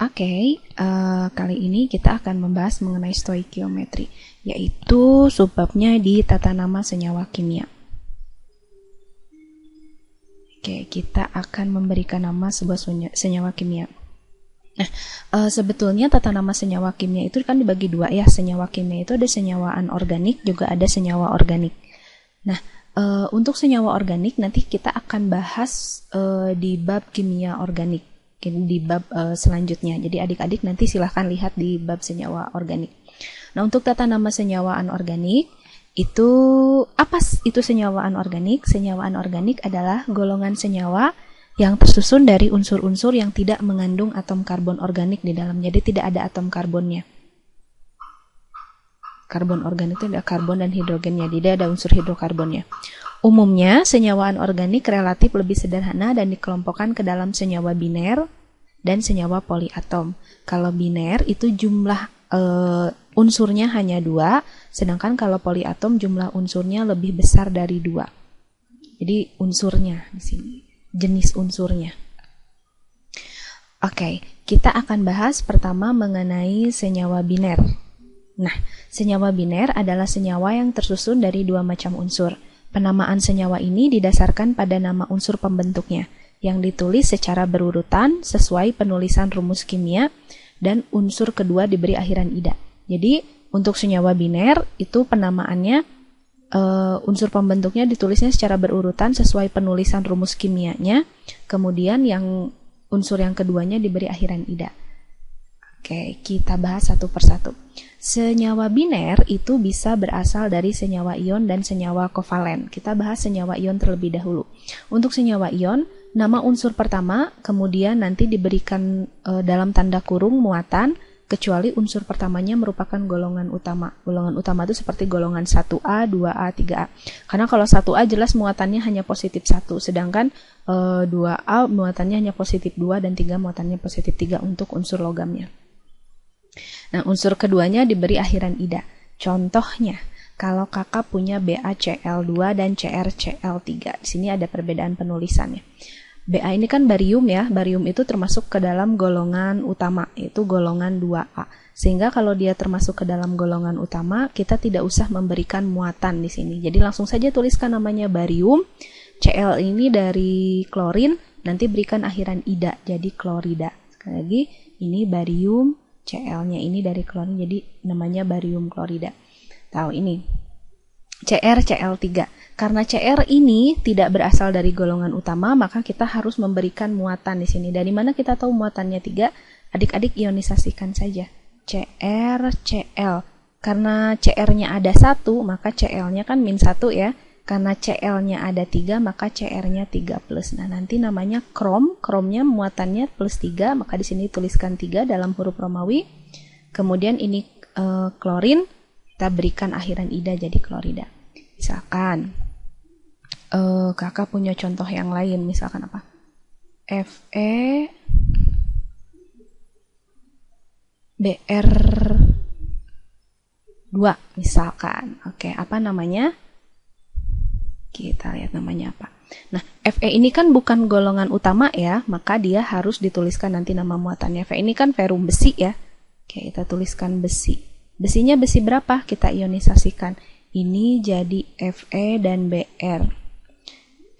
Kali ini kita akan membahas mengenai stoikiometri, yaitu subbabnya di tata nama senyawa kimia. Kita akan memberikan nama sebuah senyawa kimia. Sebetulnya tata nama senyawa kimia itu kan dibagi dua ya. Senyawa kimia itu ada senyawa anorganik, juga ada senyawa organik. Untuk senyawa organik nanti kita akan bahas di bab kimia organik, di bab selanjutnya. Jadi adik-adik nanti silahkan lihat di bab senyawa organik. Nah, untuk tata nama senyawa anorganik, itu apa itu senyawa anorganik? Senyawa anorganik adalah golongan senyawa yang tersusun dari unsur-unsur yang tidak mengandung atom karbon organik di dalam. Jadi tidak ada atom karbonnya. Karbon organik itu ada karbon dan hidrogennya, tidak ada unsur hidrokarbonnya. Umumnya senyawa anorganik relatif lebih sederhana dan dikelompokkan ke dalam senyawa biner dan senyawa poliatom. Kalau biner itu jumlah unsurnya hanya 2, sedangkan kalau poliatom jumlah unsurnya lebih besar dari 2. Jadi unsurnya di sini, jenis unsurnya. Kita akan bahas pertama mengenai senyawa biner. Nah, senyawa biner adalah senyawa yang tersusun dari 2 macam unsur. Penamaan senyawa ini didasarkan pada nama unsur pembentuknya, yang ditulis secara berurutan sesuai penulisan rumus kimia, dan unsur kedua diberi akhiran ida. Jadi, untuk senyawa biner itu penamaannya unsur pembentuknya ditulisnya secara berurutan sesuai penulisan rumus kimianya, kemudian yang unsur yang keduanya diberi akhiran ida. Kita bahas satu persatu. Senyawa biner itu bisa berasal dari senyawa ion dan senyawa kovalen. Kita bahas senyawa ion terlebih dahulu. Untuk senyawa ion, nama unsur pertama, kemudian nanti diberikan dalam tanda kurung muatan, kecuali unsur pertamanya merupakan golongan utama. Golongan utama itu seperti golongan 1A, 2A, 3A. Karena kalau 1A jelas muatannya hanya positif 1, sedangkan 2A muatannya hanya positif 2, dan 3 muatannya positif 3 untuk unsur logamnya. Nah, unsur keduanya diberi akhiran ida. Contohnya, kalau kakak punya BaCl2 dan CrCl3. Di sini ada perbedaan penulisannya. Ba ini kan barium ya. Barium itu termasuk ke dalam golongan utama, yaitu golongan 2A. Sehingga kalau dia termasuk ke dalam golongan utama, kita tidak usah memberikan muatan di sini. Jadi langsung saja tuliskan namanya barium. Cl ini dari klorin, nanti berikan akhiran ida, jadi klorida. Sekali lagi, ini barium. Cl-nya ini dari klorin, jadi namanya barium klorida. Tahu ini CrCl3. Karena Cr ini tidak berasal dari golongan utama, maka kita harus memberikan muatan di sini. Dari mana kita tahu muatannya 3? Adik-adik ionisasikan saja. CrCl. Karena Cr-nya ada 1, maka Cl-nya kan -1 ya. Karena Cl-nya ada 3, maka Cr-nya 3+. Nah, nanti namanya krom. Kromnya muatannya +3, maka di sini tuliskan 3 dalam huruf Romawi. Kemudian ini klorin, kita berikan akhiran ida jadi klorida. Misalkan kakak punya contoh yang lain, misalkan apa? FeBr2 misalkan. Apa namanya? Kita lihat namanya apa. Nah, Fe ini kan bukan golongan utama ya, maka dia harus dituliskan nanti nama muatannya. Fe ini kan ferum besi ya. Kita tuliskan besi. Besinya besi berapa? Kita ionisasikan. Ini jadi Fe dan Br.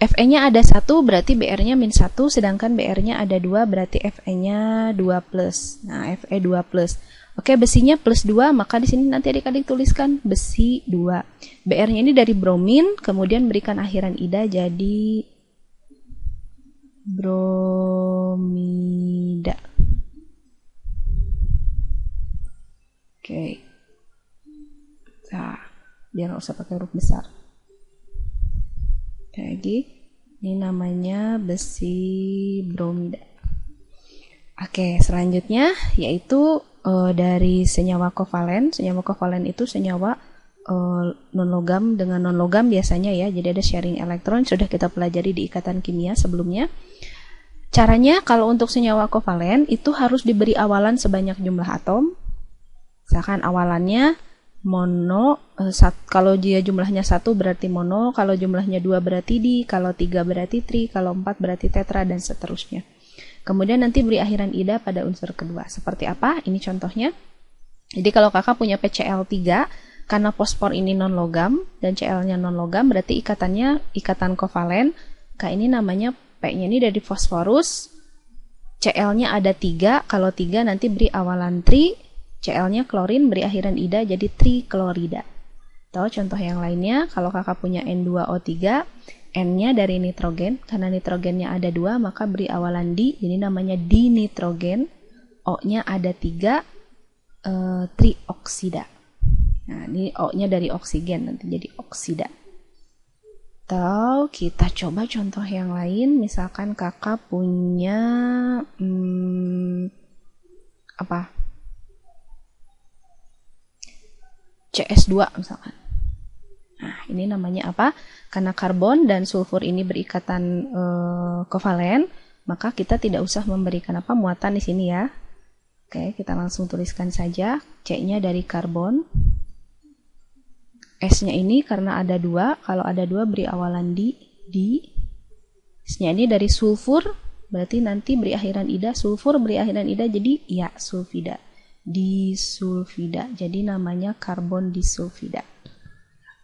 Fe-nya ada 1, berarti Br-nya -1, sedangkan Br-nya ada 2, berarti Fe-nya 2+. Nah, Fe 2+. Besinya +2, maka di sini nanti adik-adik tuliskan besi 2. Br-nya ini dari bromin, kemudian berikan akhiran ida jadi bromida. Nah, biar nggak usah pakai huruf besar. Lagi, ini namanya besi bromida. Selanjutnya yaitu dari senyawa kovalen. Senyawa kovalen itu senyawa non-logam dengan non-logam biasanya ya. Jadi ada sharing elektron, sudah kita pelajari di ikatan kimia sebelumnya. Caranya kalau untuk senyawa kovalen itu harus diberi awalan sebanyak jumlah atom. Misalkan awalannya mono, kalau dia jumlahnya 1 berarti mono, kalau jumlahnya 2 berarti di, kalau 3 berarti tri, kalau 4 berarti tetra, dan seterusnya. Kemudian nanti beri akhiran ida pada unsur kedua. Seperti apa? Ini contohnya. Jadi kalau kakak punya PCl3, karena fosfor ini non-logam dan Cl-nya non-logam, berarti ikatannya ikatan kovalen. Ini namanya P-nya ini dari fosforus, Cl-nya ada 3, kalau 3 nanti beri awalan tri, Cl-nya klorin, beri akhiran ida jadi triklorida. Atau contoh yang lainnya, kalau kakak punya N2O3, N-nya dari nitrogen, karena nitrogennya ada 2, maka beri awalan di, ini namanya dinitrogen, O-nya ada 3, trioksida. Nah, ini O-nya dari oksigen, nanti jadi oksida. Atau kita coba contoh yang lain, misalkan kakak punya CS2 misalkan. Nah, ini namanya apa? Karena karbon dan sulfur ini berikatan kovalen, maka kita tidak usah memberikan muatan di sini ya. Oke, kita langsung tuliskan saja. C-nya dari karbon. S-nya ini karena ada 2, kalau ada 2 beri awalan di. S-nya ini dari sulfur, berarti nanti beri akhiran ida, sulfur beri akhiran ida jadi ya sulfida. Disulfida. Jadi namanya karbon disulfida.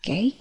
Oke.